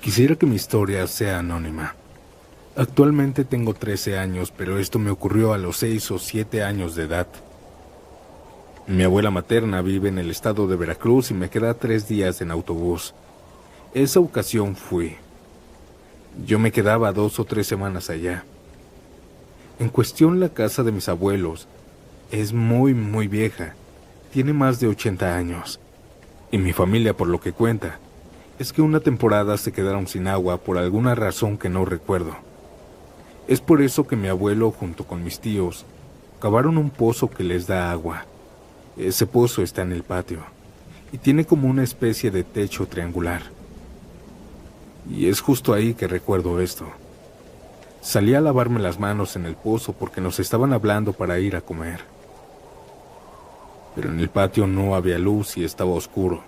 Quisiera que mi historia sea anónima. Actualmente tengo 13 años, pero esto me ocurrió a los 6 o 7 años de edad. Mi abuela materna vive en el estado de Veracruz y me queda 3 días en autobús. Esa ocasión fui. Yo me quedaba 2 o 3 semanas allá. En cuestión, la casa de mis abuelos es muy vieja. Tiene más de 80 años. Y mi familia, por lo que cuenta, es que una temporada se quedaron sin agua por alguna razón que no recuerdo. Es por eso que mi abuelo, junto con mis tíos, cavaron un pozo que les da agua. Ese pozo está en el patio y tiene como una especie de techo triangular. Y es justo ahí que recuerdo esto. Salí a lavarme las manos en el pozo porque nos estaban hablando para ir a comer. Pero en el patio no había luz y estaba oscuro.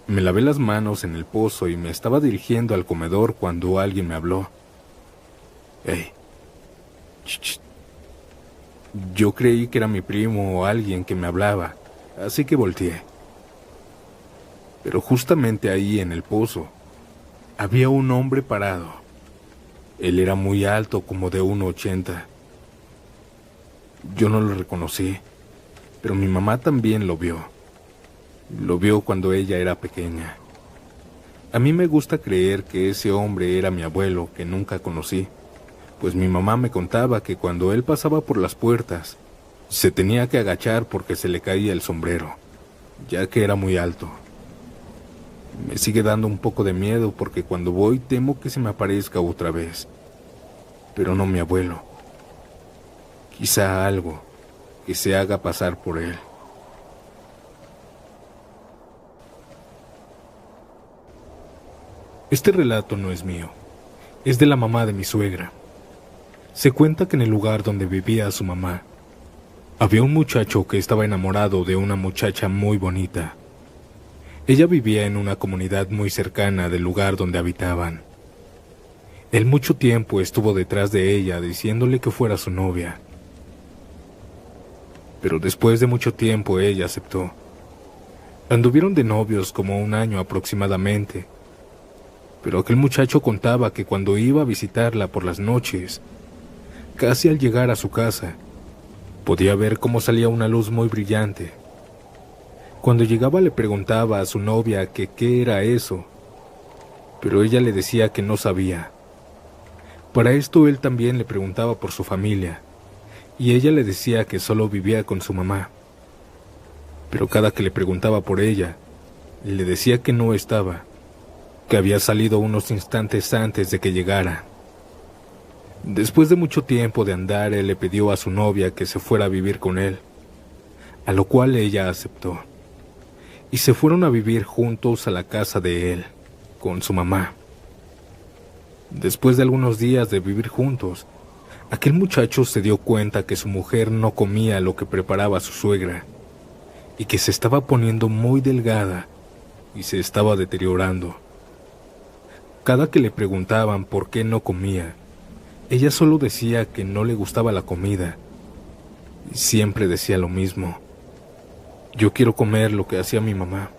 Me lavé las manos en el pozo y me estaba dirigiendo al comedor cuando alguien me habló. ¡Ey! ¡Ch! Yo creí que era mi primo o alguien que me hablaba, así que volteé. Pero justamente ahí en el pozo había un hombre parado. Él era muy alto, como de 1,80. Yo no lo reconocí, pero mi mamá también lo vio. Lo vio cuando ella era pequeña. A mí me gusta creer que ese hombre era mi abuelo, que nunca conocí, pues mi mamá me contaba que cuando él pasaba por las puertas, se tenía que agachar porque se le caía el sombrero, ya que era muy alto. Me sigue dando un poco de miedo porque cuando voy temo que se me aparezca otra vez. Pero no mi abuelo. Quizá algo que se haga pasar por él. Este relato no es mío, es de la mamá de mi suegra. Se cuenta que en el lugar donde vivía su mamá, había un muchacho que estaba enamorado de una muchacha muy bonita. Ella vivía en una comunidad muy cercana del lugar donde habitaban. Él mucho tiempo estuvo detrás de ella diciéndole que fuera su novia. Pero después de mucho tiempo ella aceptó. Anduvieron de novios como 1 año aproximadamente. Pero aquel muchacho contaba que cuando iba a visitarla por las noches, casi al llegar a su casa, podía ver cómo salía una luz muy brillante. Cuando llegaba le preguntaba a su novia que qué era eso, pero ella le decía que no sabía. Para esto él también le preguntaba por su familia, y ella le decía que solo vivía con su mamá. Pero cada que le preguntaba por ella, le decía que no estaba, que había salido unos instantes antes de que llegara. Después de mucho tiempo de andar, él le pidió a su novia que se fuera a vivir con él, a lo cual ella aceptó, y se fueron a vivir juntos a la casa de él, con su mamá. Después de algunos días de vivir juntos, aquel muchacho se dio cuenta que su mujer no comía lo que preparaba su suegra, y que se estaba poniendo muy delgada y se estaba deteriorando. Cada que le preguntaban por qué no comía, ella solo decía que no le gustaba la comida, y siempre decía lo mismo: yo quiero comer lo que hacía mi mamá.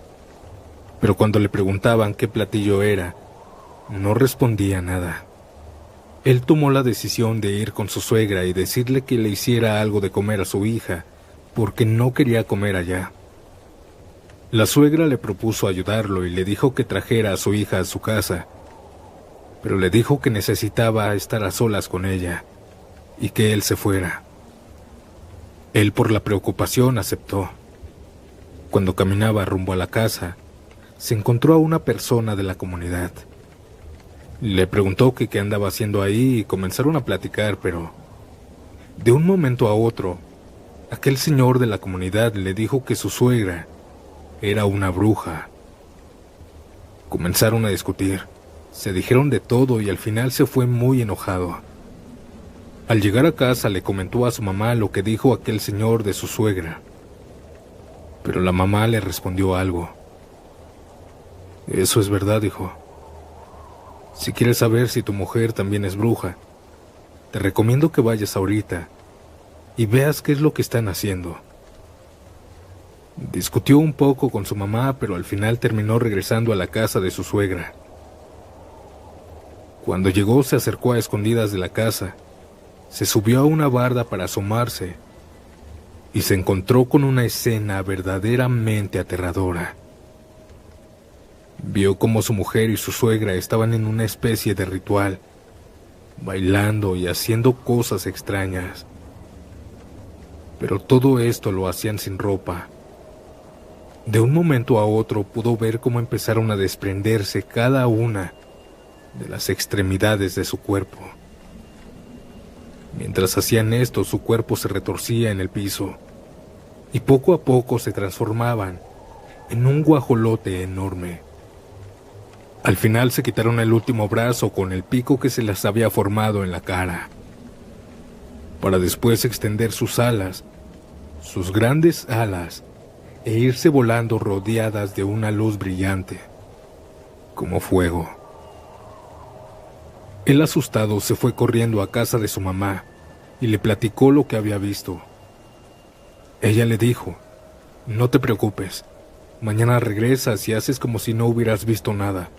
Pero cuando le preguntaban qué platillo era, no respondía nada. Él tomó la decisión de ir con su suegra y decirle que le hiciera algo de comer a su hija, porque no quería comer allá. La suegra le propuso ayudarlo y le dijo que trajera a su hija a su casa, pero le dijo que necesitaba estar a solas con ella y que él se fuera. Él, por la preocupación, aceptó. Cuando caminaba rumbo a la casa, se encontró a una persona de la comunidad. Le preguntó que qué andaba haciendo ahí y comenzaron a platicar, pero de un momento a otro, aquel señor de la comunidad le dijo que su suegra era una bruja. Comenzaron a discutir, se dijeron de todo y al final se fue muy enojado. Al llegar a casa le comentó a su mamá lo que dijo aquel señor de su suegra, pero la mamá le respondió algo. Eso es verdad, hijo. Si quieres saber si tu mujer también es bruja, te recomiendo que vayas ahorita y veas qué es lo que están haciendo. Discutió un poco con su mamá, pero al final terminó regresando a la casa de su suegra. Cuando llegó, se acercó a escondidas de la casa, se subió a una barda para asomarse y se encontró con una escena verdaderamente aterradora. Vio cómo su mujer y su suegra estaban en una especie de ritual, bailando y haciendo cosas extrañas. Pero todo esto lo hacían sin ropa. De un momento a otro pudo ver cómo empezaron a desprenderse cada una de las extremidades de su cuerpo. Mientras hacían esto, su cuerpo se retorcía en el piso y poco a poco se transformaban en un guajolote enorme. Al final se quitaron el último brazo con el pico que se les había formado en la cara, para después extender sus alas, sus grandes alas, e irse volando rodeadas de una luz brillante, como fuego. Él, asustado, se fue corriendo a casa de su mamá y le platicó lo que había visto. Ella le dijo: «No te preocupes, mañana regresas y haces como si no hubieras visto nada.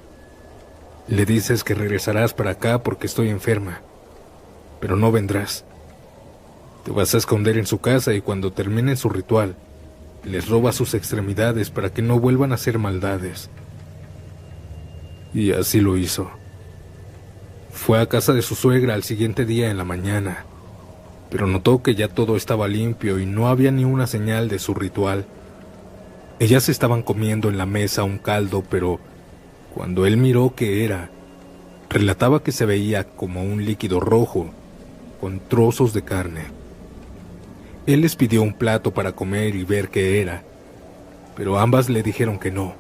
Le dices que regresarás para acá porque estoy enferma, pero no vendrás. Te vas a esconder en su casa y cuando terminen su ritual, les robas sus extremidades para que no vuelvan a hacer maldades». Y así lo hizo. Fue a casa de su suegra al siguiente día en la mañana, pero notó que ya todo estaba limpio y no había ni una señal de su ritual. Ellas estaban comiendo en la mesa un caldo, pero cuando él miró qué era, relataba que se veía como un líquido rojo con trozos de carne. Él les pidió un plato para comer y ver qué era, pero ambas le dijeron que no,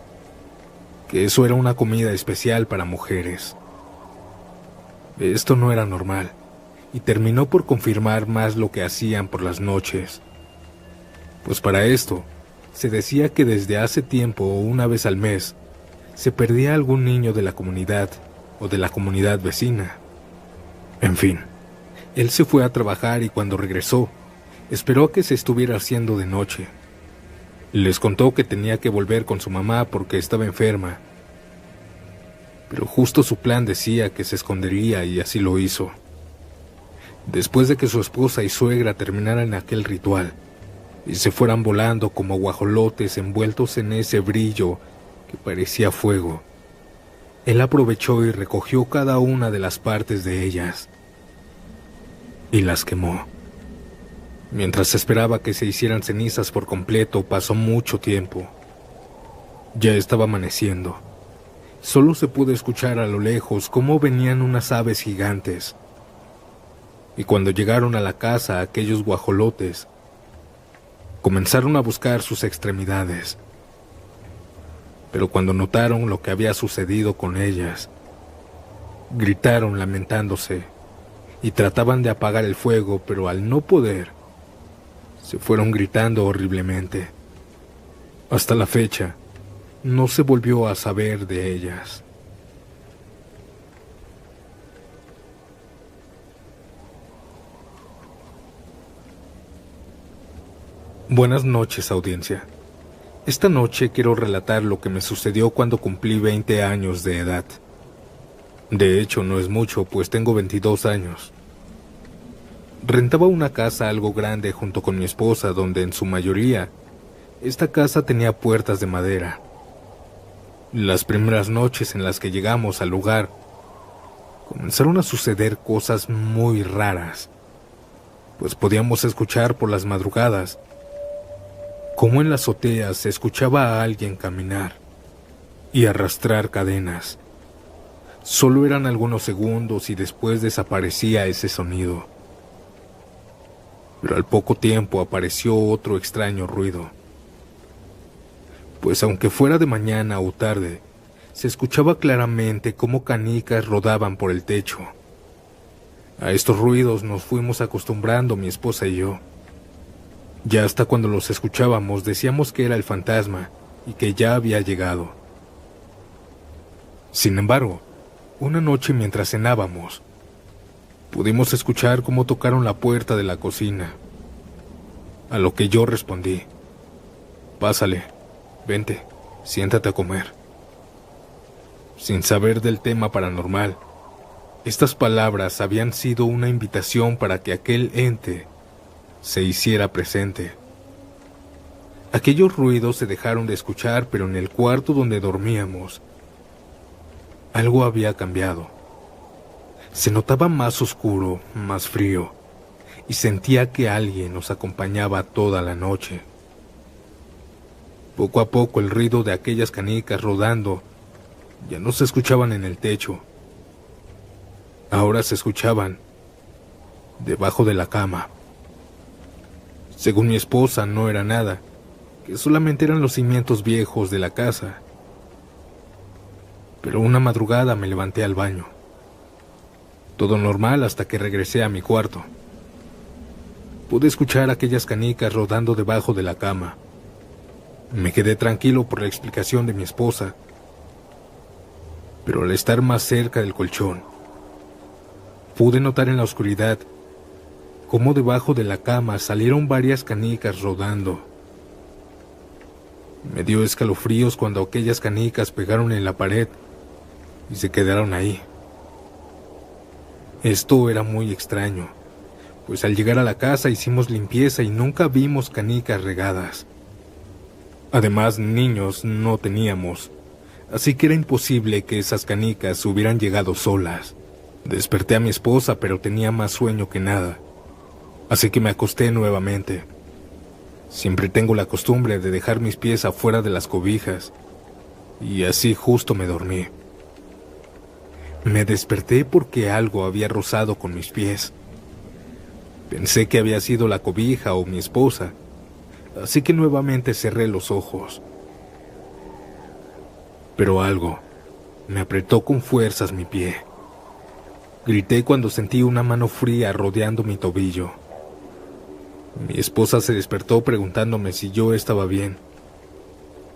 que eso era una comida especial para mujeres. Esto no era normal, y terminó por confirmar más lo que hacían por las noches. Pues para esto, se decía que desde hace tiempo, una vez al mes, se perdía algún niño de la comunidad o de la comunidad vecina. En fin, él se fue a trabajar y cuando regresó, esperó a que se estuviera haciendo de noche. Les contó que tenía que volver con su mamá porque estaba enferma, pero justo su plan decía que se escondería y así lo hizo. Después de que su esposa y suegra terminaran aquel ritual y se fueran volando como guajolotes envueltos en ese brillo que parecía fuego, él aprovechó y recogió cada una de las partes de ellas y las quemó. Mientras esperaba que se hicieran cenizas por completo, pasó mucho tiempo. Ya estaba amaneciendo. Solo se pudo escuchar a lo lejos cómo venían unas aves gigantes. Y cuando llegaron a la casa, aquellos guajolotes comenzaron a buscar sus extremidades. Pero cuando notaron lo que había sucedido con ellas, gritaron lamentándose y trataban de apagar el fuego, pero al no poder, se fueron gritando horriblemente. Hasta la fecha, no se volvió a saber de ellas. Buenas noches, audiencia. Esta noche quiero relatar lo que me sucedió cuando cumplí 20 años de edad. De hecho, no es mucho, pues tengo 22 años. Rentaba una casa algo grande junto con mi esposa, donde en su mayoría, esta casa tenía puertas de madera. Las primeras noches en las que llegamos al lugar, comenzaron a suceder cosas muy raras, pues podíamos escuchar por las madrugadas cómo en la azotea se escuchaba a alguien caminar y arrastrar cadenas. Solo eran algunos segundos y después desaparecía ese sonido. Pero al poco tiempo apareció otro extraño ruido. Pues aunque fuera de mañana o tarde, se escuchaba claramente cómo canicas rodaban por el techo. A estos ruidos nos fuimos acostumbrando mi esposa y yo. Ya hasta cuando los escuchábamos decíamos que era el fantasma y que ya había llegado. Sin embargo, una noche mientras cenábamos, pudimos escuchar cómo tocaron la puerta de la cocina. A lo que yo respondí: «Pásale. Vente, siéntate a comer». Sin saber del tema paranormal, Estas palabras habían sido una invitación para que aquel ente se hiciera presente. Aquellos ruidos se dejaron de escuchar, pero en el cuarto donde dormíamos, algo había cambiado. Se notaba más oscuro, más frío, y sentía que alguien nos acompañaba toda la noche. Poco a poco el ruido de aquellas canicas rodando ya no se escuchaban en el techo. Ahora se escuchaban debajo de la cama. Según mi esposa, no era nada, que solamente eran los cimientos viejos de la casa. Pero una madrugada me levanté al baño. Todo normal hasta que regresé a mi cuarto. Pude escuchar aquellas canicas rodando debajo de la cama. Me quedé tranquilo por la explicación de mi esposa, pero al estar más cerca del colchón, pude notar en la oscuridad cómo debajo de la cama salieron varias canicas rodando. Me dio escalofríos cuando aquellas canicas pegaron en la pared y se quedaron ahí. Esto era muy extraño, pues al llegar a la casa hicimos limpieza y nunca vimos canicas regadas. Además, niños no teníamos, así que era imposible que esas canicas hubieran llegado solas. Desperté a mi esposa, pero tenía más sueño que nada, así que me acosté nuevamente. Siempre tengo la costumbre de dejar mis pies afuera de las cobijas, y así justo me dormí. Me desperté porque algo había rozado con mis pies. Pensé que había sido la cobija o mi esposa, así que nuevamente cerré los ojos. Pero algo me apretó con fuerzas mi pie. Grité cuando sentí una mano fría rodeando mi tobillo. Mi esposa se despertó preguntándome si yo estaba bien.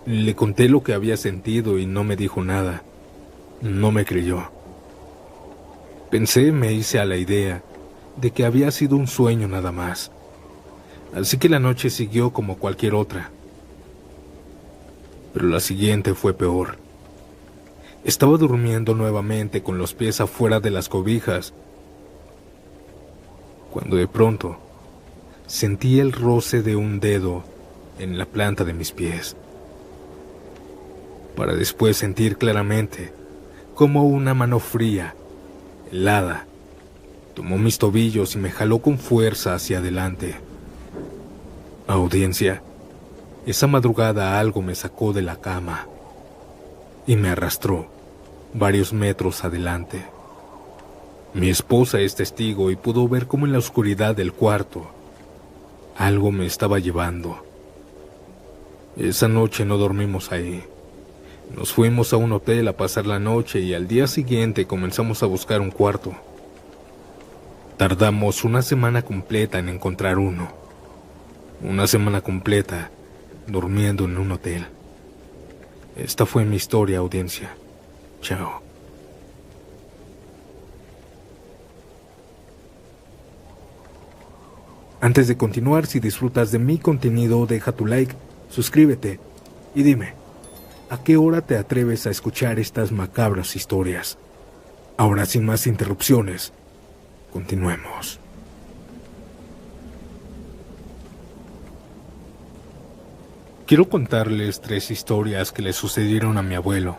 Le conté lo que había sentido y no me dijo nada. No me creyó. Me hice a la idea de que había sido un sueño nada más. Así que la noche siguió como cualquier otra. Pero la siguiente fue peor. Estaba durmiendo nuevamente con los pies afuera de las cobijas, cuando de pronto sentí el roce de un dedo en la planta de mis pies, para después sentir claramente cómo una mano fría, helada, tomó mis tobillos y me jaló con fuerza hacia adelante. Audiencia, esa madrugada algo me sacó de la cama y me arrastró varios metros adelante. Mi esposa es testigo y pudo ver cómo en la oscuridad del cuarto algo me estaba llevando. Esa noche no dormimos ahí. Nos fuimos a un hotel a pasar la noche y al día siguiente comenzamos a buscar un cuarto. Tardamos una semana completa en encontrar uno. Una semana completa durmiendo en un hotel. Esta fue mi historia, audiencia. Chao. Antes de continuar, si disfrutas de mi contenido, deja tu like, suscríbete y dime, ¿a qué hora te atreves a escuchar estas macabras historias? Ahora, sin más interrupciones, continuemos. Quiero contarles 3 historias que le sucedieron a mi abuelo.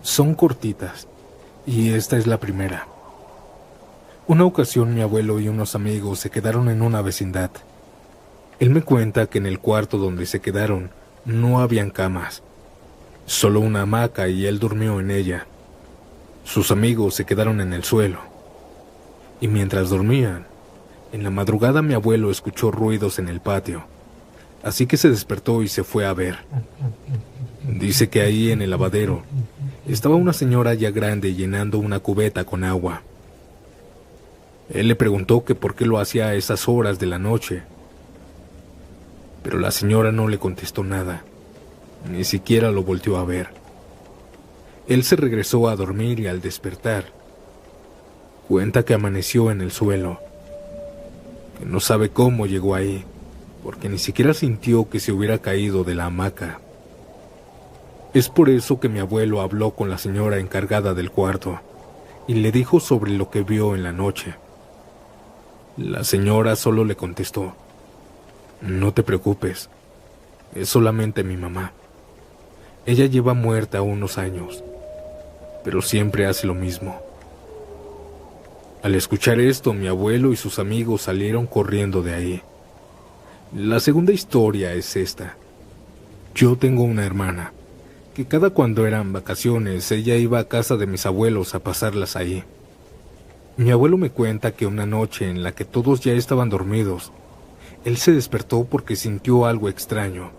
Son cortitas, y esta es la primera. Una ocasión mi abuelo y unos amigos se quedaron en una vecindad. Él me cuenta que en el cuarto donde se quedaron no habían camas, solo una hamaca y él durmió en ella. Sus amigos se quedaron en el suelo. Y mientras dormían, en la madrugada mi abuelo escuchó ruidos en el patio, así que se despertó y se fue a ver. Dice que ahí en el lavadero estaba una señora ya grande llenando una cubeta con agua. Él le preguntó que por qué lo hacía a esas horas de la noche, pero la señora no le contestó nada, ni siquiera lo volteó a ver. Él se regresó a dormir y al despertar, cuenta que amaneció en el suelo, que no sabe cómo llegó ahí, porque ni siquiera sintió que se hubiera caído de la hamaca. Es por eso que mi abuelo habló con la señora encargada del cuarto, y le dijo sobre lo que vio en la noche. La señora solo le contestó: «No te preocupes, es solamente mi mamá. Ella lleva muerta unos años, pero siempre hace lo mismo». Al escuchar esto, mi abuelo y sus amigos salieron corriendo de ahí. La segunda historia es esta. Yo tengo una hermana, que cada cuando eran vacaciones, ella iba a casa de mis abuelos a pasarlas ahí. Mi abuelo me cuenta que una noche en la que todos ya estaban dormidos, él se despertó porque sintió algo extraño.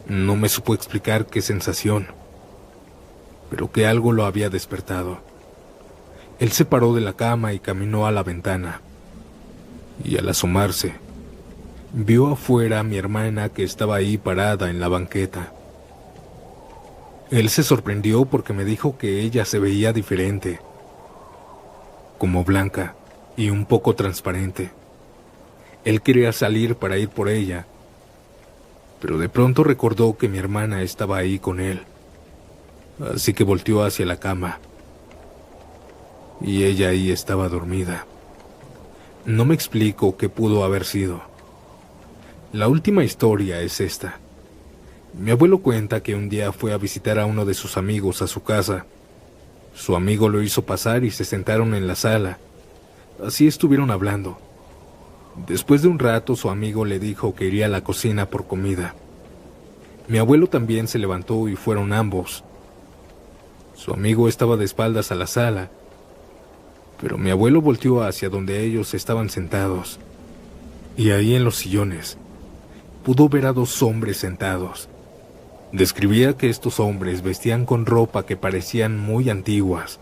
No me supo explicar qué sensación, pero que algo lo había despertado. Él se paró de la cama y caminó a la ventana, y al asomarse, vio afuera a mi hermana que estaba ahí parada en la banqueta. Él se sorprendió porque me dijo que ella se veía diferente, como blanca y un poco transparente. Él quería salir para ir por ella, pero de pronto recordó que mi hermana estaba ahí con él, así que volteó hacia la cama, y ella ahí estaba dormida. No me explico qué pudo haber sido. La última historia es esta. Mi abuelo cuenta que un día fue a visitar a uno de sus amigos a su casa. Su amigo lo hizo pasar y se sentaron en la sala. Así estuvieron hablando. Después de un rato, su amigo le dijo que iría a la cocina por comida. Mi abuelo también se levantó y fueron ambos. Su amigo estaba de espaldas a la sala, pero mi abuelo volteó hacia donde ellos estaban sentados, y ahí en los sillones pudo ver a dos hombres sentados. Describía que estos hombres vestían con ropa que parecían muy antiguas,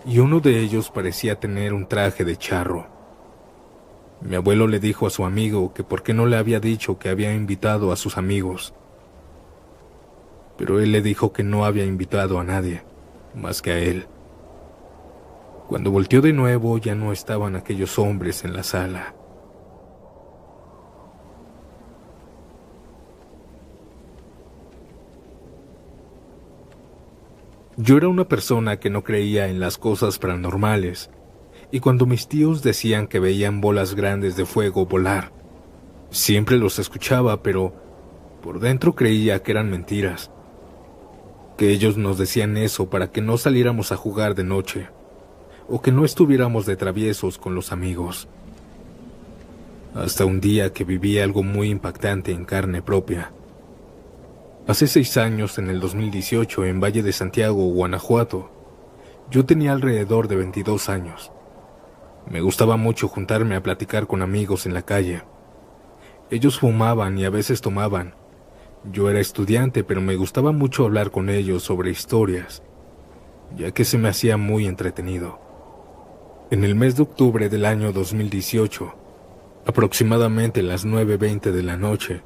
y uno de ellos parecía tener un traje de charro. Mi abuelo le dijo a su amigo que por qué no le había dicho que había invitado a sus amigos, pero él le dijo que no había invitado a nadie, más que a él. Cuando volteó de nuevo, ya no estaban aquellos hombres en la sala. Yo era una persona que no creía en las cosas paranormales, y cuando mis tíos decían que veían bolas grandes de fuego volar, siempre los escuchaba, pero por dentro creía que eran mentiras, que ellos nos decían eso para que no saliéramos a jugar de noche, o que no estuviéramos de traviesos con los amigos. Hasta un día que viví algo muy impactante en carne propia. Hace 6 años, en el 2018, en Valle de Santiago, Guanajuato, yo tenía alrededor de 22 años. Me gustaba mucho juntarme a platicar con amigos en la calle. Ellos fumaban y a veces tomaban. Yo era estudiante, pero me gustaba mucho hablar con ellos sobre historias, ya que se me hacía muy entretenido. En el mes de octubre del año 2018, aproximadamente las 9:20 de la noche,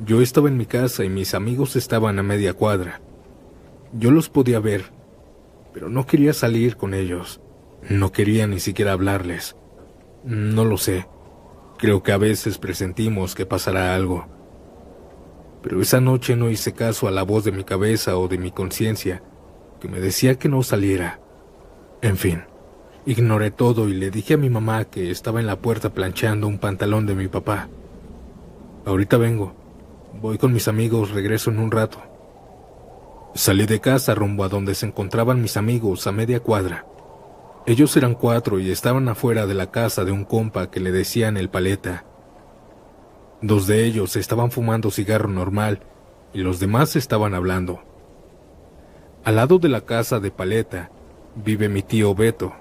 yo estaba en mi casa y mis amigos estaban a media cuadra. Yo los podía ver, pero no quería salir con ellos. No quería ni siquiera hablarles. No lo sé. Creo que a veces presentimos que pasará algo. Pero esa noche no hice caso a la voz de mi cabeza o de mi conciencia, que me decía que no saliera. En fin, ignoré todo y le dije a mi mamá, que estaba en la puerta planchando un pantalón de mi papá: «Ahorita vengo. Voy con mis amigos, regreso en un rato». Salí de casa rumbo a donde se encontraban mis amigos a media cuadra. Ellos eran 4 y estaban afuera de la casa de un compa que le decían el Paleta. 2 de ellos estaban fumando cigarro normal y los demás estaban hablando. Al lado de la casa de Paleta vive mi tío Beto.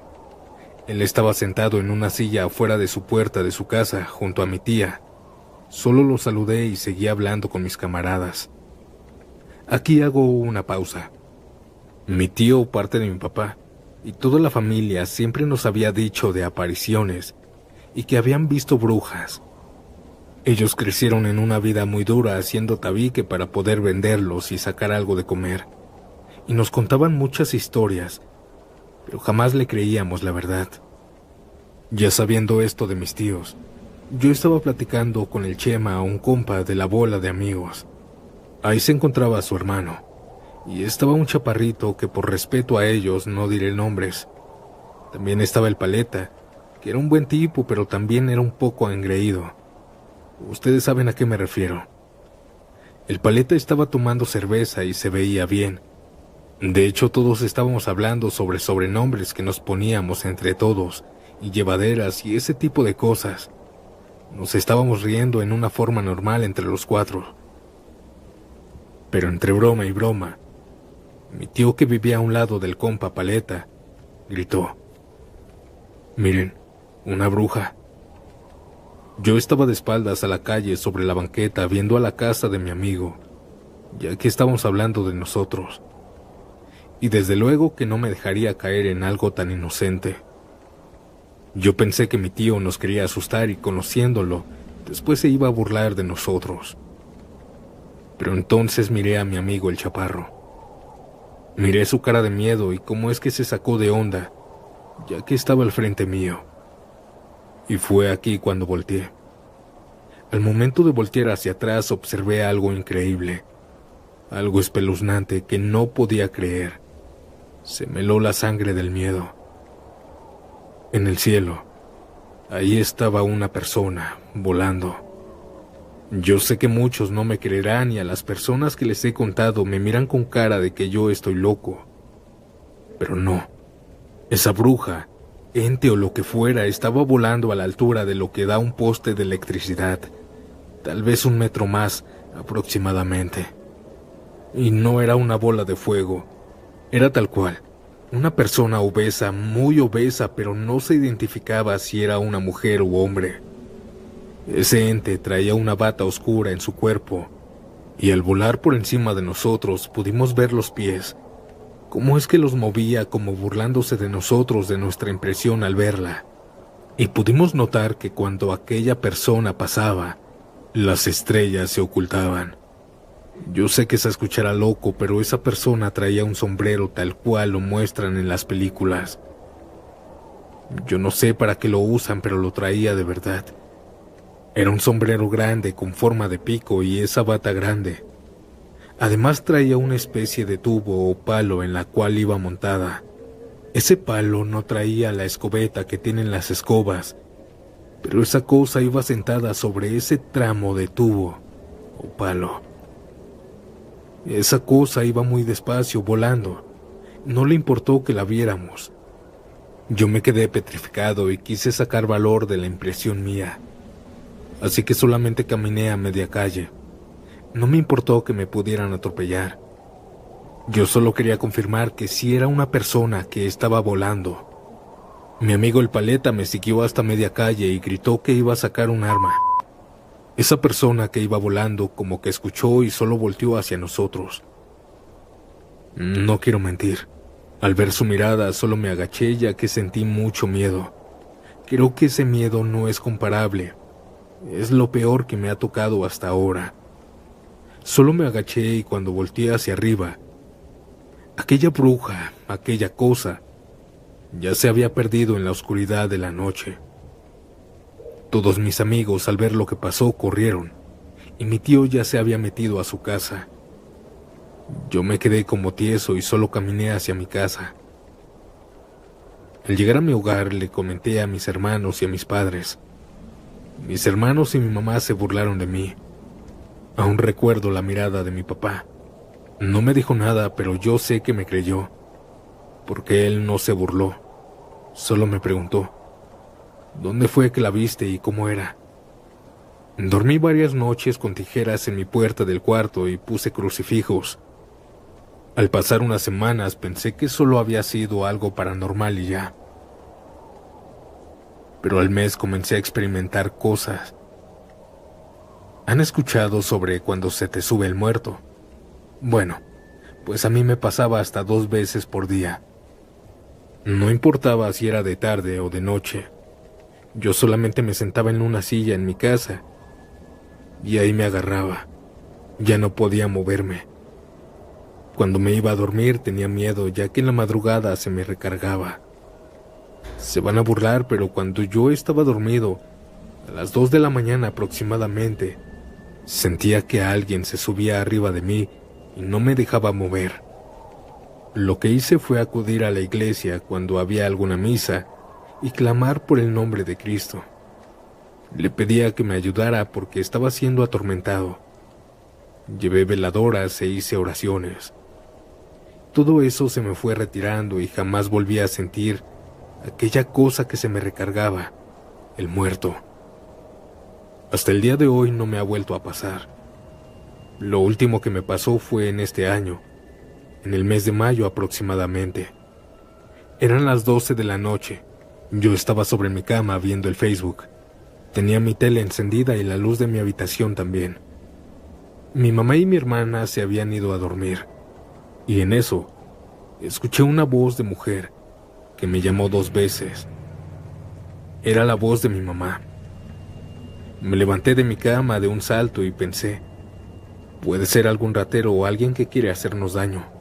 Él estaba sentado en una silla afuera de su puerta de su casa junto a mi tía. Solo lo saludé y seguí hablando con mis camaradas. Aquí hago una pausa. Mi tío, parte de mi papá, y toda la familia siempre nos había dicho de apariciones y que habían visto brujas. Ellos crecieron en una vida muy dura haciendo tabique para poder venderlos y sacar algo de comer, y nos contaban muchas historias, pero jamás le creíamos la verdad. Ya sabiendo esto de mis tíos, yo estaba platicando con el Chema, un compa de la bola de amigos. Ahí se encontraba su hermano, y estaba un chaparrito que por respeto a ellos no diré nombres, También estaba el Paleta, que era un buen tipo, pero también era un poco engreído. Ustedes saben a qué me refiero. El Paleta estaba tomando cerveza y se veía bien. De hecho, todos estábamos hablando sobre sobrenombres que nos poníamos entre todos, y llevaderas y ese tipo de cosas. Nos estábamos riendo en una forma normal entre los cuatro. Pero entre broma y broma, mi tío, que vivía a un lado del compa Paleta, gritó: «Miren, una bruja». Yo estaba de espaldas a la calle sobre la banqueta viendo a la casa de mi amigo, ya que estábamos hablando de nosotros. Y desde luego que no me dejaría caer en algo tan inocente. Yo pensé que mi tío nos quería asustar y, conociéndolo, después se iba a burlar de nosotros. Pero entonces miré a mi amigo el Chaparro. Miré su cara de miedo y cómo es que se sacó de onda, ya que estaba al frente mío. Y fue aquí cuando volteé. Al momento de voltear hacia atrás observé algo increíble, algo espeluznante que no podía creer. Se me heló la sangre del miedo. En el cielo, ahí estaba una persona, volando. Yo sé que muchos no me creerán y a las personas que les he contado me miran con cara de que yo estoy loco. Pero no. Esa bruja, ente o lo que fuera, estaba volando a la altura de lo que da un poste de electricidad. Tal vez 1 metro más, aproximadamente. Y no era una bola de fuego. Era tal cual. Una persona obesa, muy obesa, pero no se identificaba si era una mujer u hombre. Ese ente traía una bata oscura en su cuerpo, y al volar por encima de nosotros pudimos ver los pies. Cómo es que los movía, como burlándose de nosotros, de nuestra impresión al verla. Y pudimos notar que cuando aquella persona pasaba, las estrellas se ocultaban. Yo sé que se escuchará loco, pero esa persona traía un sombrero tal cual lo muestran en las películas. Yo no sé para qué lo usan, pero lo traía de verdad. Era un sombrero grande con forma de pico y esa bata grande. Además traía una especie de tubo o palo en la cual iba montada. Ese palo no traía la escobeta que tienen las escobas, pero esa cosa iba sentada sobre ese tramo de tubo o palo. Esa cosa iba muy despacio, volando. No le importó que la viéramos. Yo me quedé petrificado y quise sacar valor de la impresión mía. Así que solamente caminé a media calle. No me importó que me pudieran atropellar. Yo solo quería confirmar que sí era una persona que estaba volando. Mi amigo el Paleta me siguió hasta media calle y gritó que iba a sacar un arma. Esa persona que iba volando como que escuchó y solo volteó hacia nosotros. No quiero mentir. Al ver su mirada solo me agaché ya que sentí mucho miedo. Creo que ese miedo no es comparable. Es lo peor que me ha tocado hasta ahora. Solo me agaché y cuando volteé hacia arriba, aquella bruja, aquella cosa, ya se había perdido en la oscuridad de la noche. Todos mis amigos al ver lo que pasó corrieron, y mi tío ya se había metido a su casa. Yo me quedé como tieso y solo caminé hacia mi casa. Al llegar a mi hogar le comenté a mis hermanos y a mis padres. Mis hermanos y mi mamá se burlaron de mí. Aún recuerdo la mirada de mi papá. No me dijo nada, pero yo sé que me creyó, porque él no se burló. Solo me preguntó: ¿dónde fue que la viste y cómo era? Dormí varias noches con tijeras en mi puerta del cuarto y puse crucifijos. Al pasar unas semanas pensé que solo había sido algo paranormal y ya. Pero al mes comencé a experimentar cosas. ¿Han escuchado sobre cuando se te sube el muerto? Bueno, pues a mí me pasaba hasta 2 veces por día. No importaba si era de tarde o de noche. Yo solamente me sentaba en una silla en mi casa y ahí me agarraba. Ya no podía moverme. Cuando me iba a dormir tenía miedo, ya que en la madrugada se me recargaba. Se van a burlar, pero cuando yo estaba dormido, a las 2 de la mañana aproximadamente, sentía que alguien se subía arriba de mí y no me dejaba mover. Lo que hice fue acudir a la iglesia cuando había alguna misa y clamar por el nombre de Cristo. Le pedía que me ayudara porque estaba siendo atormentado. Llevé veladoras e hice oraciones. Todo eso se me fue retirando y jamás volví a sentir aquella cosa que se me recargaba, el muerto. Hasta el día de hoy no me ha vuelto a pasar. Lo último que me pasó fue en este año, en el mes de mayo aproximadamente. Eran las 12 de la noche. Yo estaba sobre mi cama viendo el Facebook. Tenía mi tele encendida y la luz de mi habitación también. Mi mamá y mi hermana se habían ido a dormir. Y en eso, escuché una voz de mujer que me llamó 2 veces. Era la voz de mi mamá. Me levanté de mi cama de un salto y pensé, puede ser algún ratero o alguien que quiere hacernos daño.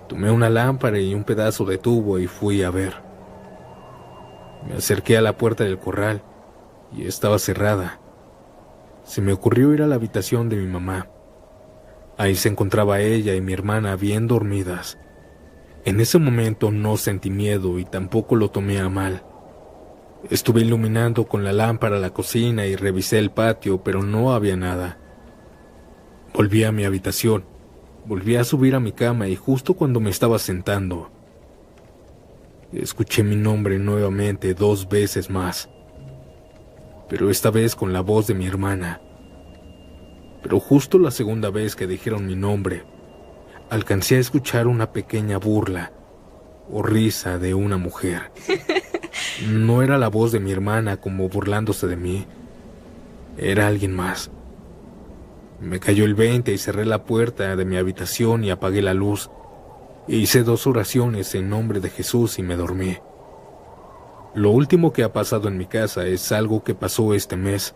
Tomé una lámpara y un pedazo de tubo y fui a ver. Me acerqué a la puerta del corral y estaba cerrada. Se me ocurrió ir a la habitación de mi mamá. Ahí se encontraba ella y mi hermana bien dormidas. En ese momento no sentí miedo y tampoco lo tomé a mal. Estuve iluminando con la lámpara la cocina y revisé el patio, pero no había nada. Volví a mi habitación, volví a subir a mi cama y justo cuando me estaba sentando, escuché mi nombre nuevamente 2 veces más, pero esta vez con la voz de mi hermana. Pero justo la segunda vez que dijeron mi nombre, alcancé a escuchar una pequeña burla o risa de una mujer. No era la voz de mi hermana como burlándose de mí, era alguien más. Me cayó el 20 y cerré la puerta de mi habitación y apagué la luz. Hice 2 oraciones en nombre de Jesús y me dormí. Lo último que ha pasado en mi casa es algo que pasó este mes,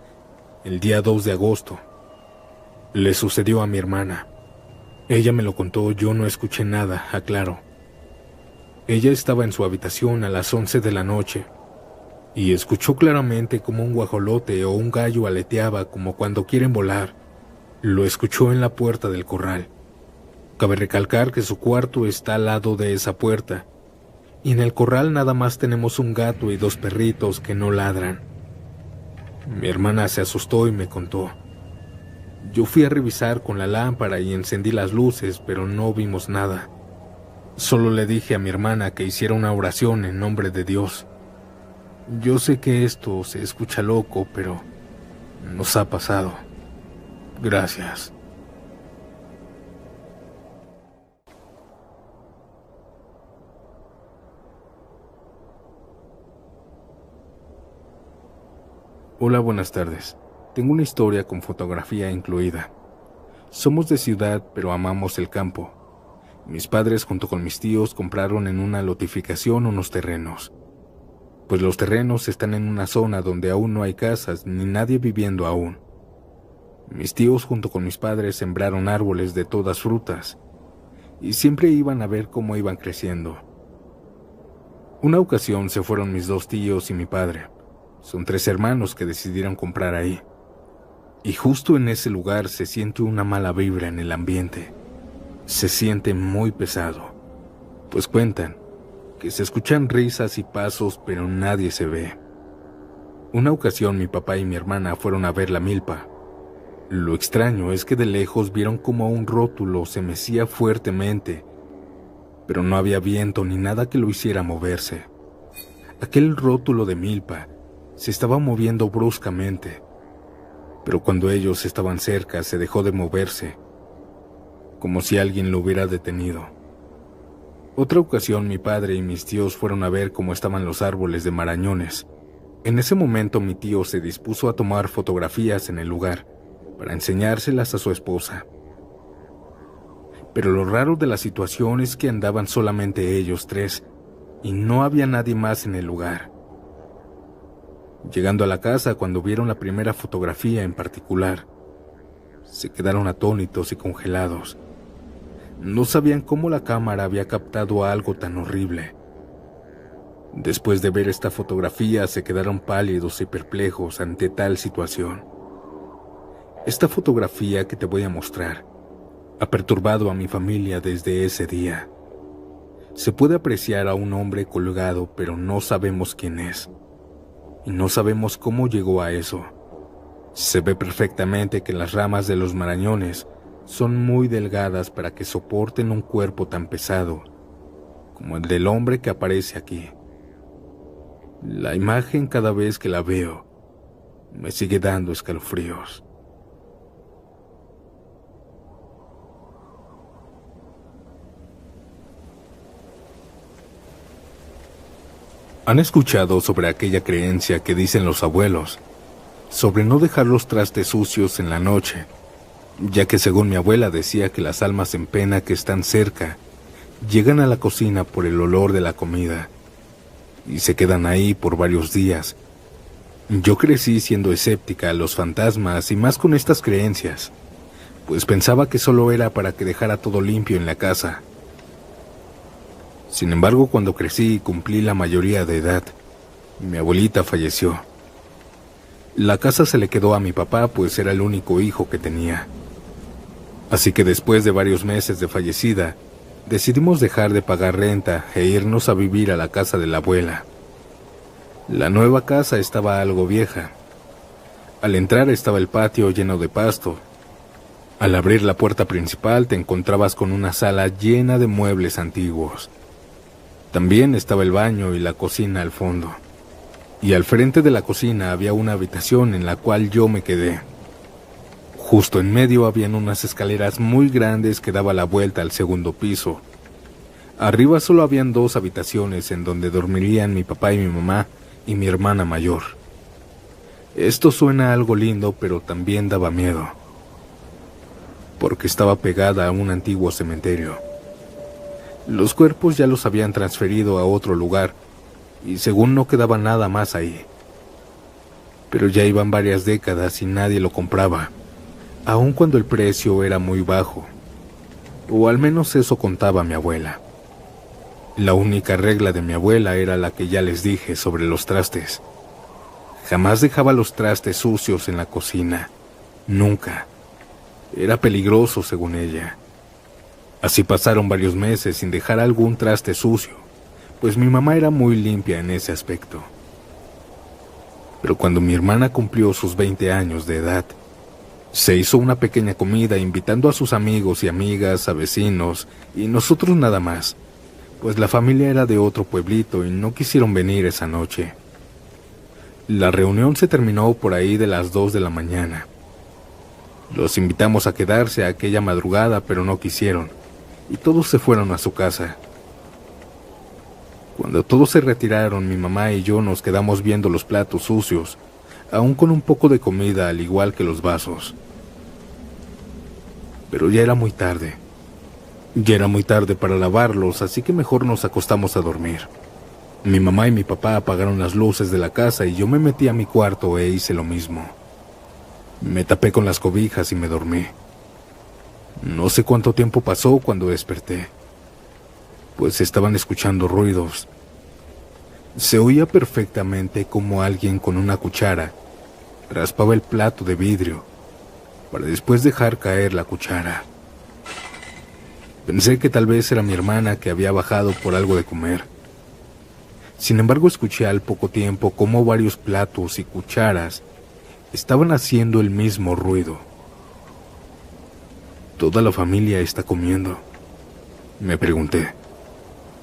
el día 2 de agosto. Le sucedió a mi hermana. Ella me lo contó, yo no escuché nada, aclaro. Ella estaba en su habitación a las 11 de la noche y escuchó claramente como un guajolote o un gallo aleteaba como cuando quieren volar. Lo escuchó en la puerta del corral. Cabe recalcar que su cuarto está al lado de esa puerta y en el corral nada más tenemos un gato y 2 perritos que no ladran. Mi hermana se asustó y me contó. Yo fui a revisar con la lámpara y encendí las luces, pero no vimos nada. Solo le dije a mi hermana que hiciera una oración en nombre de Dios. Yo sé que esto se escucha loco, pero nos ha pasado. Gracias. Hola, buenas tardes. Tengo una historia con fotografía incluida. Somos de ciudad, pero amamos el campo. Mis padres junto con mis tíos compraron en una lotificación unos terrenos. Pues los terrenos están en una zona donde aún no hay casas ni nadie viviendo aún. Mis tíos junto con mis padres sembraron árboles de todas frutas y siempre iban a ver cómo iban creciendo. Una ocasión se fueron mis 2 tíos y mi padre. Son 3 hermanos que decidieron comprar ahí. Y justo en ese lugar se siente una mala vibra en el ambiente. Se siente muy pesado, pues cuentan que se escuchan risas y pasos, pero nadie se ve. Una ocasión mi papá y mi hermana fueron a ver la milpa. Lo extraño es que de lejos vieron como un rótulo se mecía fuertemente, pero no había viento ni nada que lo hiciera moverse. Aquel rótulo de milpa se estaba moviendo bruscamente, pero cuando ellos estaban cerca se dejó de moverse, como si alguien lo hubiera detenido. Otra ocasión mi padre y mis tíos fueron a ver cómo estaban los árboles de marañones. En ese momento mi tío se dispuso a tomar fotografías en el lugar para enseñárselas a su esposa. Pero lo raro de la situación es que andaban solamente ellos 3 y no había nadie más en el lugar. Llegando a la casa, cuando vieron la primera fotografía en particular, se quedaron atónitos y congelados. No sabían cómo la cámara había captado algo tan horrible. Después de ver esta fotografía, se quedaron pálidos y perplejos ante tal situación. Esta fotografía que te voy a mostrar ha perturbado a mi familia desde ese día. Se puede apreciar a un hombre colgado, pero no sabemos quién es. Y no sabemos cómo llegó a eso. Se ve perfectamente que las ramas de los marañones son muy delgadas para que soporten un cuerpo tan pesado como el del hombre que aparece aquí. La imagen, cada vez que la veo, me sigue dando escalofríos. ¿Han escuchado sobre aquella creencia que dicen los abuelos, sobre no dejar los trastes sucios en la noche, ya que según mi abuela decía que las almas en pena que están cerca llegan a la cocina por el olor de la comida y se quedan ahí por varios días? Yo crecí siendo escéptica a los fantasmas y más con estas creencias, pues pensaba que solo era para que dejara todo limpio en la casa. Sin embargo, cuando crecí y cumplí la mayoría de edad, mi abuelita falleció. La casa se le quedó a mi papá, pues era el único hijo que tenía. Así que después de varios meses de fallecida, decidimos dejar de pagar renta e irnos a vivir a la casa de la abuela. La nueva casa estaba algo vieja. Al entrar estaba el patio lleno de pasto. Al abrir la puerta principal te encontrabas con una sala llena de muebles antiguos. También estaba el baño y la cocina al fondo. Y al frente de la cocina había una habitación en la cual yo me quedé. Justo en medio habían unas escaleras muy grandes que daban la vuelta al segundo piso. Arriba solo habían 2 habitaciones en donde dormirían mi papá y mi mamá y mi hermana mayor. Esto suena algo lindo, pero también daba miedo, porque estaba pegada a un antiguo cementerio. Los cuerpos ya los habían transferido a otro lugar y según no quedaba nada más ahí. Pero ya iban varias décadas y nadie lo compraba, aun cuando el precio era muy bajo, o al menos eso contaba mi abuela. La única regla de mi abuela era la que ya les dije sobre los trastes. Jamás dejaba los trastes sucios en la cocina, nunca. Era peligroso según ella. Así pasaron varios meses sin dejar algún traste sucio, pues mi mamá era muy limpia en ese aspecto. Pero cuando mi hermana cumplió sus 20 años de edad, se hizo una pequeña comida invitando a sus amigos y amigas, a vecinos y nosotros nada más, pues la familia era de otro pueblito y no quisieron venir esa noche. La reunión se terminó por ahí de las 2 de la mañana. Los invitamos a quedarse aquella madrugada, pero no quisieron, y todos se fueron a su casa. Cuando todos se retiraron, mi mamá y yo nos quedamos viendo los platos sucios, aún con un poco de comida al igual que los vasos. Pero ya era muy tarde. Ya era muy tarde para lavarlos, así que mejor nos acostamos a dormir. Mi mamá y mi papá apagaron las luces de la casa y yo me metí a mi cuarto e hice lo mismo. Me tapé con las cobijas y me dormí. No sé cuánto tiempo pasó cuando desperté, pues estaban escuchando ruidos. Se oía perfectamente como alguien con una cuchara raspaba el plato de vidrio para después dejar caer la cuchara. Pensé que tal vez era mi hermana que había bajado por algo de comer. Sin embargo, escuché al poco tiempo cómo varios platos y cucharas estaban haciendo el mismo ruido. ¿Toda la familia está comiendo?, me pregunté.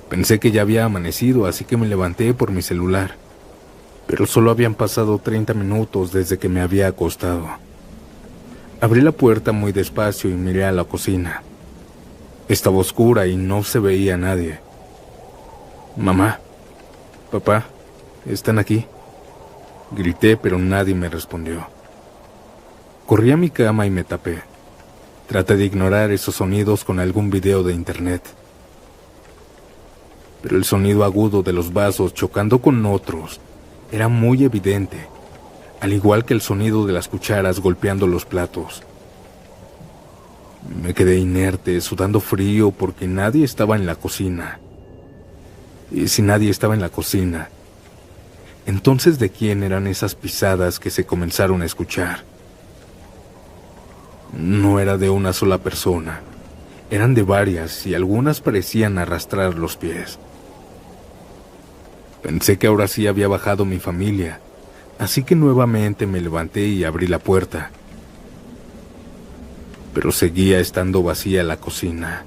Pensé que ya había amanecido, así que me levanté por mi celular, pero solo habían pasado 30 minutos desde que me había acostado. Abrí la puerta muy despacio y miré a la cocina. Estaba oscura y no se veía a nadie. Mamá, papá, ¿están aquí?, grité, pero nadie me respondió. Corrí a mi cama y me tapé. Traté de ignorar esos sonidos con algún video de internet. Pero el sonido agudo de los vasos chocando con otros era muy evidente, al igual que el sonido de las cucharas golpeando los platos. Me quedé inerte, sudando frío porque nadie estaba en la cocina. Y si nadie estaba en la cocina, entonces ¿de quién eran esas pisadas que se comenzaron a escuchar? No era de una sola persona, Eran de varias y algunas parecían arrastrar los pies. Pensé que ahora sí había bajado mi familia, así que nuevamente me levanté y abrí la puerta. Pero seguía estando vacía la cocina.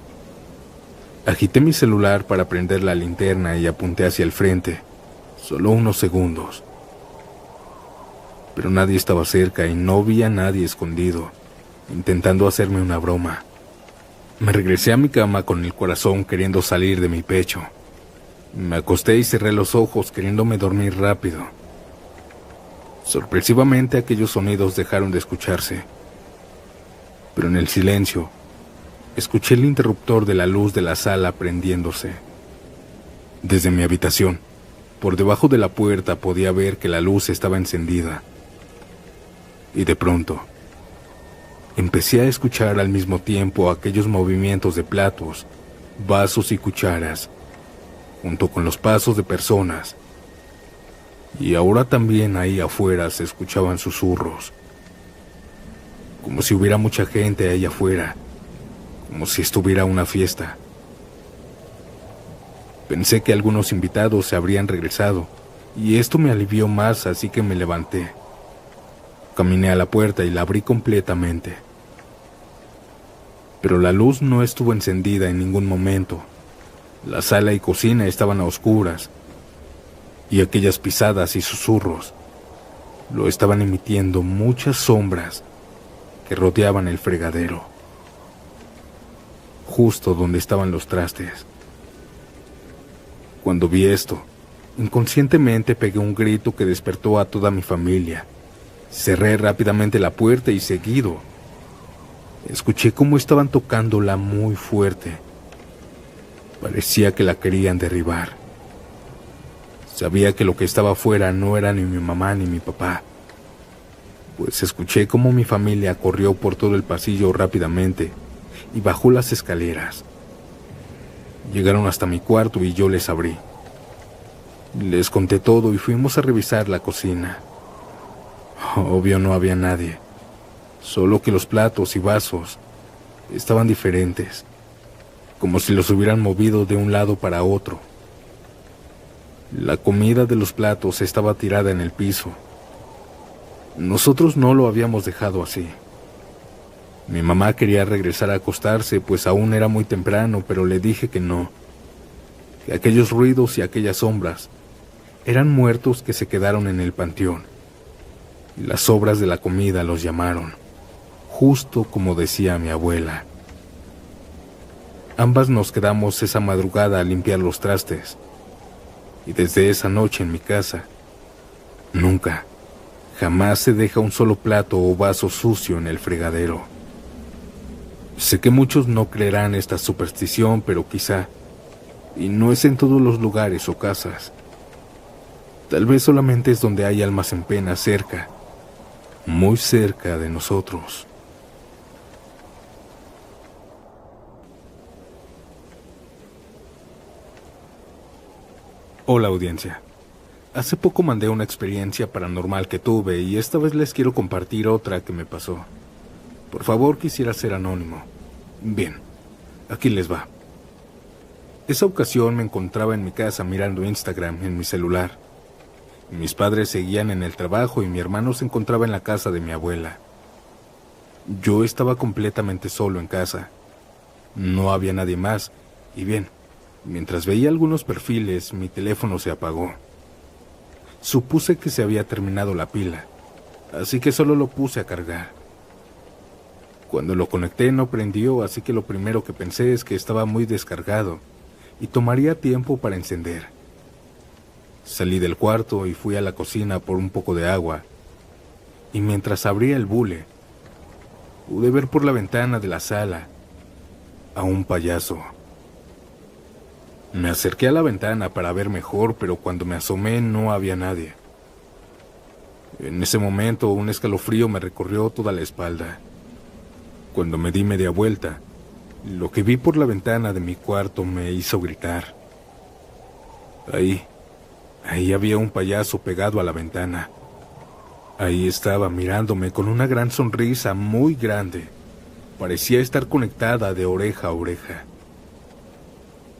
Agité mi celular para prender la linterna y apunté hacia el frente, solo unos segundos. Pero nadie estaba cerca y no vi a nadie escondido, intentando hacerme una broma. Me regresé a mi cama con el corazón queriendo salir de mi pecho. Me acosté y cerré los ojos queriéndome dormir rápido. Sorpresivamente aquellos sonidos dejaron de escucharse. Pero en el silencio, escuché el interruptor de la luz de la sala prendiéndose. Desde mi habitación, por debajo de la puerta podía ver que la luz estaba encendida. Y de pronto, empecé a escuchar al mismo tiempo aquellos movimientos de platos, vasos y cucharas, junto con los pasos de personas. Y ahora también ahí afuera se escuchaban susurros, como si hubiera mucha gente ahí afuera, como si estuviera una fiesta. Pensé que algunos invitados se habrían regresado, y esto me alivió más, así que me levanté. Caminé a la puerta y la abrí completamente. Pero la luz no estuvo encendida en ningún momento. La sala y cocina estaban a oscuras, y aquellas pisadas y susurros lo estaban emitiendo muchas sombras que rodeaban el fregadero, justo donde estaban los trastes. Cuando vi esto, inconscientemente pegué un grito que despertó a toda mi familia. Cerré rápidamente la puerta y seguido escuché cómo estaban tocándola muy fuerte. Parecía que la querían derribar. Sabía que lo que estaba afuera no era ni mi mamá ni mi papá, pues escuché cómo mi familia corrió por todo el pasillo rápidamente y bajó las escaleras. Llegaron hasta mi cuarto y yo les abrí. Les conté todo y fuimos a revisar la cocina. Obvio no había nadie, solo que los platos y vasos estaban diferentes, como si los hubieran movido de un lado para otro. La comida de los platos estaba tirada en el piso. Nosotros no lo habíamos dejado así. Mi mamá quería regresar a acostarse, pues aún era muy temprano, pero le dije que no, que aquellos ruidos y aquellas sombras eran muertos que se quedaron en el panteón, y las sobras de la comida los llamaron, justo como decía mi abuela. Ambas nos quedamos esa madrugada a limpiar los trastes, y desde esa noche en mi casa, nunca, jamás se deja un solo plato o vaso sucio en el fregadero. Sé que muchos no creerán esta superstición, pero quizá, y no es en todos los lugares o casas. Tal vez solamente es donde hay almas en pena cerca, muy cerca de nosotros. Hola audiencia. Hace poco mandé una experiencia paranormal que tuve y esta vez les quiero compartir otra que me pasó. Por favor, quisiera ser anónimo. Bien, aquí les va. Esa ocasión me encontraba en mi casa mirando Instagram en mi celular. Mis padres seguían en el trabajo y mi hermano se encontraba en la casa de mi abuela. Yo estaba completamente solo en casa. No había nadie más y bien, mientras veía algunos perfiles, mi teléfono se apagó. Supuse que se había terminado la pila, así que solo lo puse a cargar. Cuando lo conecté no prendió, así que lo primero que pensé es que estaba muy descargado y tomaría tiempo para encender. Salí del cuarto y fui a la cocina por un poco de agua, y mientras abría el bule, pude ver por la ventana de la sala a un payaso. Me acerqué a la ventana para ver mejor, pero cuando me asomé no había nadie. En ese momento un escalofrío me recorrió toda la espalda. Cuando me di media vuelta, lo que vi por la ventana de mi cuarto me hizo gritar. Ahí había un payaso pegado a la ventana. Ahí estaba mirándome con una gran sonrisa muy grande. parecía estar conectada de oreja a oreja.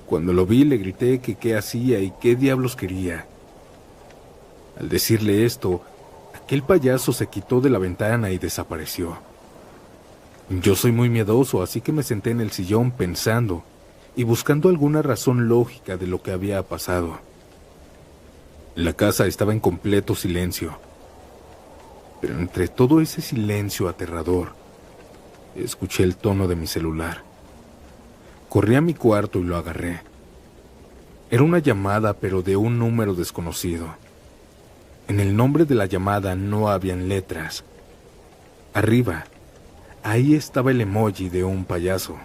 Cuando lo vi le grité que qué hacía y qué diablos quería. Al decirle esto, aquel payaso se quitó de la ventana y desapareció. Yo soy muy miedoso, así que me senté en el sillón pensando y buscando alguna razón lógica de lo que había pasado. La casa estaba en completo silencio, pero entre todo ese silencio aterrador, escuché el tono de mi celular. Corrí a mi cuarto y lo agarré. Era una llamada, pero de un número desconocido. En el nombre de la llamada no habían letras. Arriba, ahí estaba el emoji de un payaso.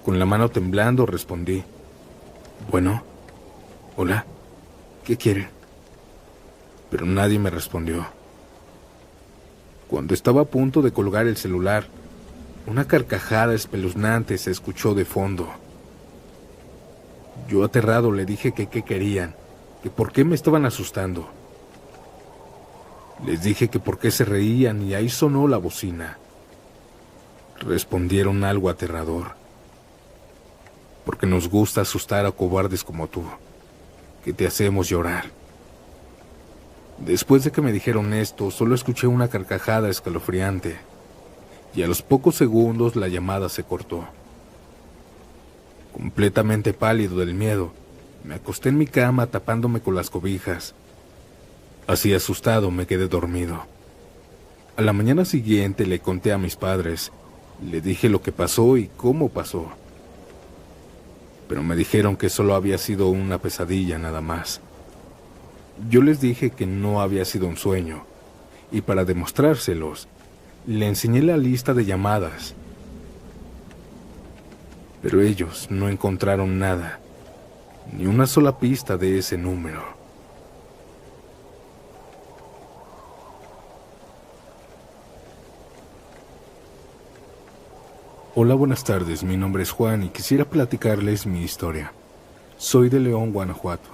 Con la mano temblando respondí: «Bueno, hola, ¿qué quieren?». Pero nadie me respondió. Cuando estaba a punto de colgar el celular, una carcajada espeluznante se escuchó de fondo. Yo aterrado le dije que qué querían, que por qué me estaban asustando. Les dije que por qué se reían y ahí sonó la bocina. Respondieron algo aterrador: «Porque nos gusta asustar a cobardes como tú, que te hacemos llorar». Después de que me dijeron esto, solo escuché una carcajada escalofriante, y a los pocos segundos la llamada se cortó. Completamente pálido del miedo, me acosté en mi cama tapándome con las cobijas. Así asustado me quedé dormido. A la mañana siguiente le conté a mis padres, le dije lo que pasó y cómo pasó. Pero me dijeron que solo había sido una pesadilla nada más. Yo les dije que no había sido un sueño, y para demostrárselos, le enseñé la lista de llamadas. Pero ellos no encontraron nada, ni una sola pista de ese número. Hola, buenas tardes, mi nombre es Juan y quisiera platicarles mi historia. Soy de León, Guanajuato.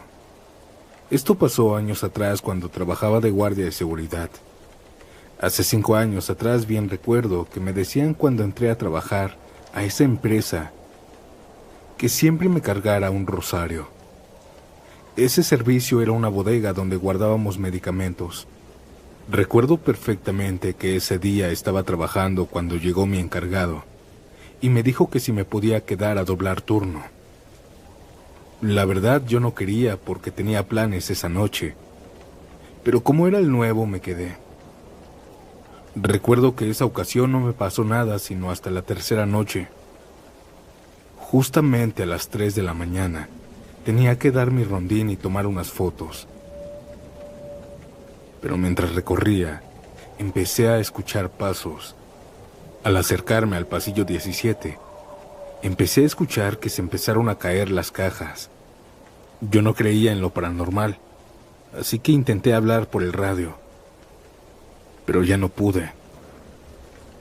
Esto pasó años atrás cuando trabajaba de guardia de seguridad. Hace 5 años atrás bien recuerdo que me decían cuando entré a trabajar a esa empresa que siempre me cargara un rosario. Ese servicio era una bodega donde guardábamos medicamentos. Recuerdo perfectamente que ese día estaba trabajando cuando llegó mi encargado y me dijo que si me podía quedar a doblar turno. La verdad yo no quería porque tenía planes esa noche, pero como era el nuevo me quedé. Recuerdo que esa ocasión no me pasó nada sino hasta la tercera noche. Justamente a las 3 de la mañana tenía que dar mi rondín y tomar unas fotos. Pero mientras recorría, empecé a escuchar pasos. Al acercarme al pasillo 17, empecé a escuchar que se empezaron a caer las cajas. Yo no creía en lo paranormal, así que intenté hablar por el radio. Pero ya no pude,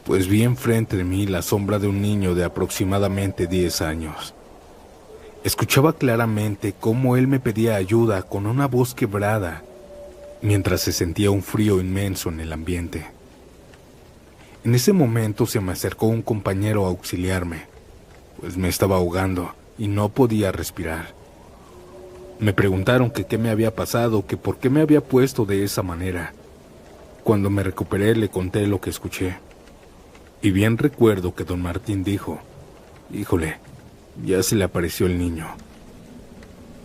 pues vi enfrente de mí la sombra de un niño de aproximadamente 10 años. Escuchaba claramente cómo él me pedía ayuda con una voz quebrada, mientras se sentía un frío inmenso en el ambiente. En ese momento se me acercó un compañero a auxiliarme, pues me estaba ahogando y no podía respirar. Me preguntaron que qué me había pasado, que por qué me había puesto de esa manera. Cuando me recuperé le conté lo que escuché. Y bien recuerdo que don Martín dijo: «Híjole, ya se le apareció el niño».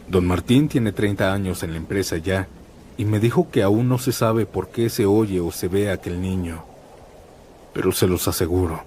Don Martín tiene 30 años en la empresa ya, y me dijo que aún no se sabe por qué se oye o se ve a aquel niño. Pero se los aseguro,